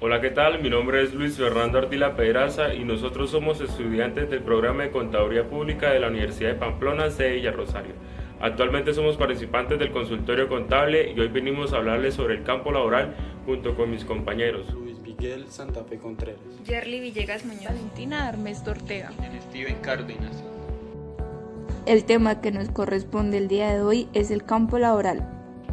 Hola, ¿qué tal? Mi nombre es Luis Fernando Ardila Pedraza y nosotros somos estudiantes del programa de Contaduría Pública de la Universidad de Pamplona, sede Villa Rosario. Actualmente somos participantes del consultorio contable y hoy venimos a hablarles sobre el campo laboral junto con mis compañeros Luis Miguel Santa Fe Contreras, Yerly Villegas Muñoz, Valentina Armesto Ortega, Steven Cárdenas. El tema que nos corresponde el día de hoy es el campo laboral.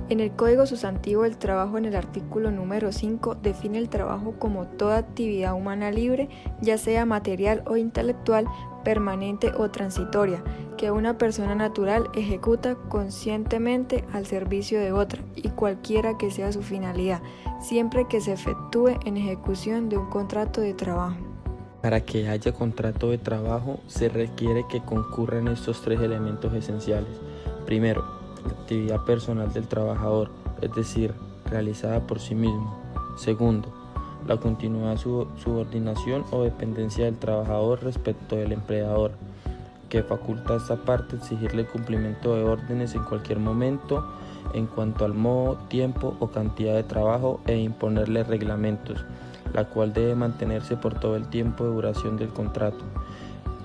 En el Código Sustantivo del Trabajo, en el artículo número 5, define el trabajo como toda actividad humana libre, ya sea material o intelectual, permanente o transitoria, que una persona natural ejecuta conscientemente al servicio de otra, y cualquiera que sea su finalidad, siempre que se efectúe en ejecución de un contrato de trabajo. Para que haya contrato de trabajo se requiere que concurran estos tres elementos esenciales. Primero, la actividad personal del trabajador, es decir, realizada por sí mismo. Segundo, la continuada subordinación o dependencia del trabajador respecto del empleador, que faculta a esta parte exigirle cumplimiento de órdenes en cualquier momento en cuanto al modo, tiempo o cantidad de trabajo e imponerle reglamentos, la cual debe mantenerse por todo el tiempo de duración del contrato.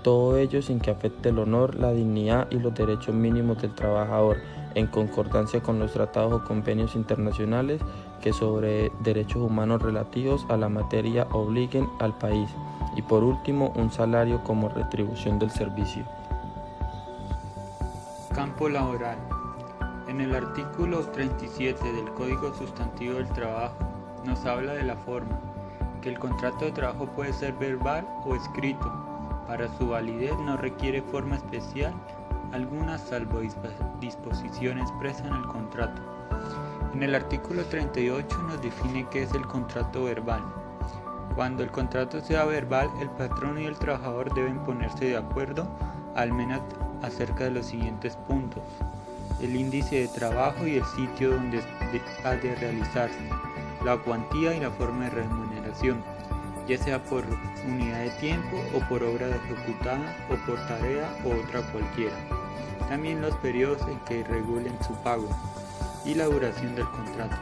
Todo ello sin que afecte el honor, la dignidad y los derechos mínimos del trabajador, en concordancia con los tratados o convenios internacionales que sobre derechos humanos relativos a la materia obliguen al país. Y por último, un salario como retribución del servicio. Campo laboral. En el artículo 37 del Código Sustantivo del Trabajo nos habla de la forma, que el contrato de trabajo puede ser verbal o escrito. Para su validez no requiere forma especial alguna salvo disposición expresa en el contrato. En el artículo 38 nos define qué es el contrato verbal. Cuando el contrato sea verbal, el patrón y el trabajador deben ponerse de acuerdo al menos acerca de los siguientes puntos: el índice de trabajo y el sitio donde ha de realizarse, la cuantía y la forma de remuneración, ya sea por unidad de tiempo o por obra ejecutada o por tarea o otra cualquiera. También los periodos en que regulen su pago y la duración del contrato.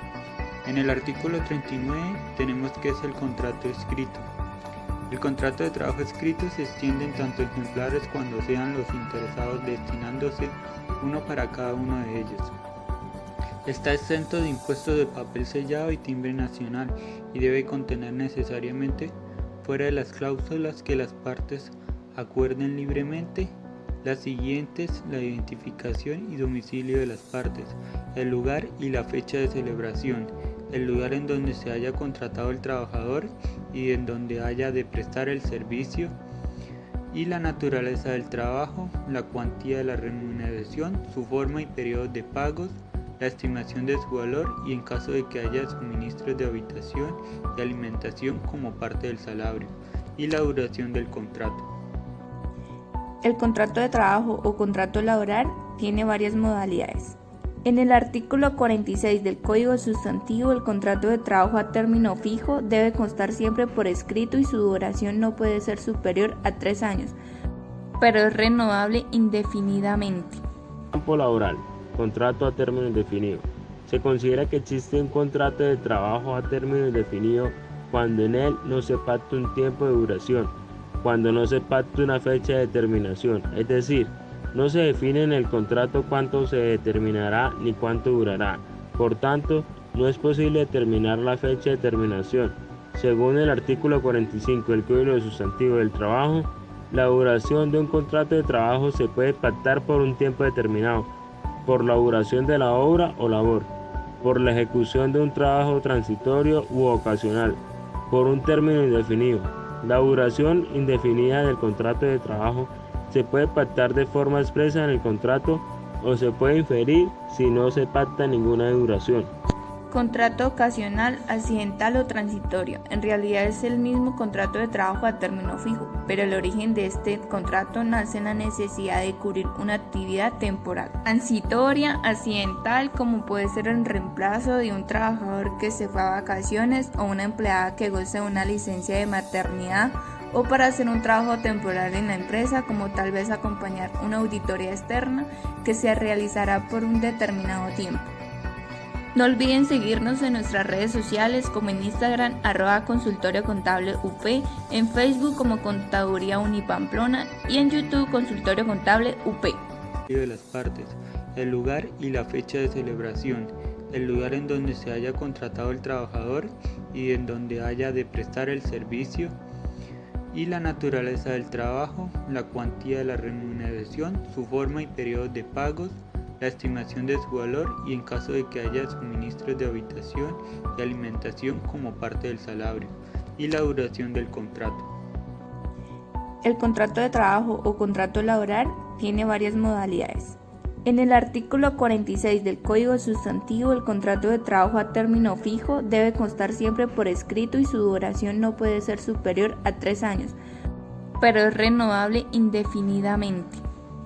En el artículo 39 tenemos qué es el contrato escrito. El contrato de trabajo escrito se extiende en tanto ejemplares cuando sean los interesados destinándose uno para cada uno de ellos. Está exento de impuestos de papel sellado y timbre nacional y debe contener necesariamente, fuera de las cláusulas que las partes acuerden libremente, las siguientes: la identificación y domicilio de las partes, el lugar y la fecha de celebración, el lugar en donde se haya contratado el trabajador y en donde haya de prestar el servicio, y la naturaleza del trabajo, la cuantía de la remuneración, su forma y periodo de pagos, la estimación de su valor y en caso de que haya suministros de habitación y alimentación como parte del salario, y la duración del contrato. El contrato de trabajo o contrato laboral tiene varias modalidades. En el artículo 46 del Código Sustantivo, el contrato de trabajo a término fijo debe constar siempre por escrito y su duración no puede ser superior a 3 años, pero es renovable indefinidamente. Campo laboral, contrato a término indefinido. Se considera que existe un contrato de trabajo a término indefinido cuando en él no se pacta un tiempo de duración, cuando no se pacta una fecha de terminación, es decir, no se define en el contrato cuánto se determinará ni cuánto durará. Por tanto, no es posible determinar la fecha de terminación. Según el artículo 45 del Código Sustantivo del Trabajo, la duración de un contrato de trabajo se puede pactar por un tiempo determinado, por la duración de la obra o labor, por la ejecución de un trabajo transitorio u ocasional, por un término indefinido. La duración indefinida del contrato de trabajo se puede pactar de forma expresa en el contrato o se puede inferir si no se pacta ninguna duración. Contrato ocasional, accidental o transitorio. En realidad es el mismo contrato de trabajo a término fijo, pero el origen de este contrato nace en la necesidad de cubrir una actividad temporal. Transitoria, accidental, como puede ser el reemplazo de un trabajador que se fue a vacaciones o una empleada que goza de una licencia de maternidad, o para hacer un trabajo temporal en la empresa, como tal vez acompañar una auditoría externa que se realizará por un determinado tiempo. No olviden seguirnos en nuestras redes sociales como en Instagram @Consultorio Contable UP, en Facebook como Contaduría Unipamplona y en YouTube Consultorio Contable UP. De las partes, el lugar y la fecha de celebración, el lugar en donde se haya contratado el trabajador y en donde haya de prestar el servicio, y la naturaleza del trabajo, la cuantía de la remuneración, su forma y periodo de pagos, la estimación de su valor y en caso de que haya suministros de habitación y alimentación como parte del salario, y la duración del contrato. El contrato de trabajo o contrato laboral tiene varias modalidades. En el artículo 46 del Código Sustantivo, el contrato de trabajo a término fijo debe constar siempre por escrito y su duración no puede ser superior a 3 años, pero es renovable indefinidamente.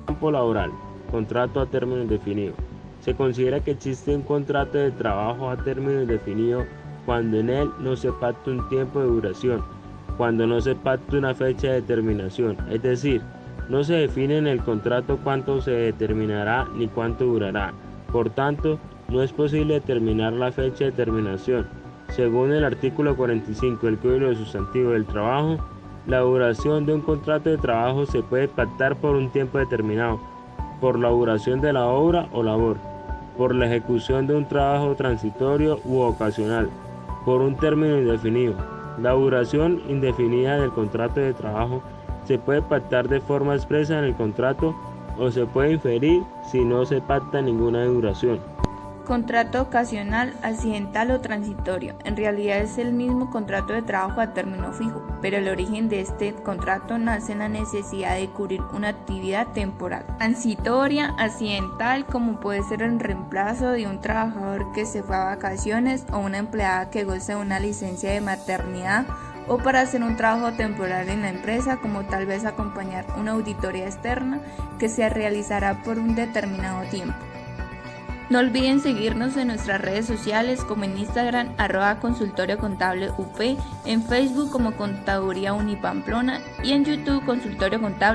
Campo laboral. Contrato a término indefinido. Se considera que existe un contrato de trabajo a término indefinido cuando en él no se pacta un tiempo de duración, cuando no se pacta una fecha de terminación, es decir, no se define en el contrato cuánto se determinará ni cuánto durará. Por tanto, no es posible determinar la fecha de terminación. Según el artículo 45 del Código Sustantivo del Trabajo, la duración de un contrato de trabajo se puede pactar por un tiempo determinado, por la duración de la obra o labor, por la ejecución de un trabajo transitorio u ocasional, por un término indefinido. La duración indefinida del contrato de trabajo se puede pactar de forma expresa en el contrato o se puede inferir si no se pacta ninguna duración. Contrato ocasional, accidental o transitorio. En realidad es el mismo contrato de trabajo a término fijo, pero el origen de este contrato nace en la necesidad de cubrir una actividad temporal. Transitoria, accidental, como puede ser el reemplazo de un trabajador que se fue a vacaciones o una empleada que goza de una licencia de maternidad, o para hacer un trabajo temporal en la empresa, como tal vez acompañar una auditoría externa que se realizará por un determinado tiempo. No olviden seguirnos en nuestras redes sociales como en Instagram @Consultorio Contable UP, en Facebook como Contaduría Unipamplona y en YouTube Consultorio Contable.